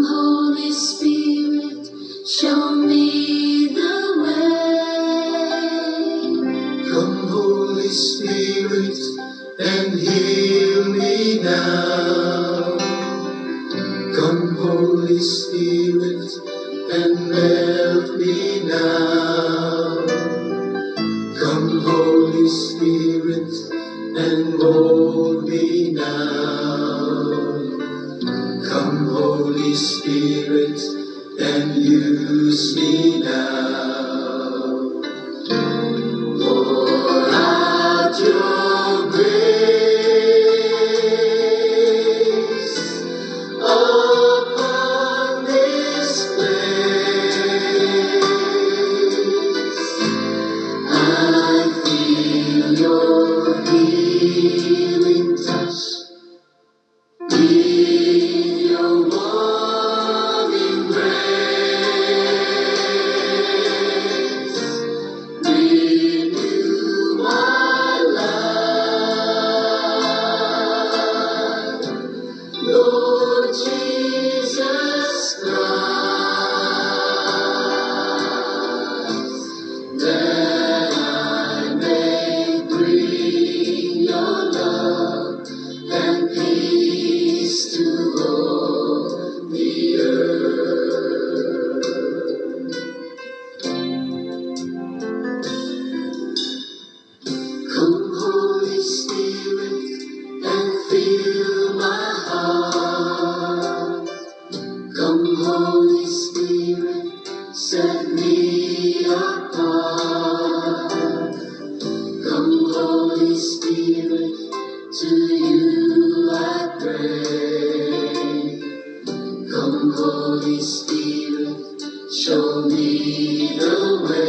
Come, Holy Spirit, show me the way. Come, Holy Spirit, and heal me now. Come, Holy Spirit, and melt me now. Come, Holy Spirit, and mold me now. Come, Holy Spirit, and use me now. Pour out your grace upon this place. I feel your healing touch. With your warm embrace, renew my life, Lord Jesus Christ, that I may bring your love and peace to all the earth. Come, Holy Spirit, and fill my heart. Come, Holy Spirit, set me apart. Come, Holy Spirit, to you I pray. Come, Holy Spirit, show me the way.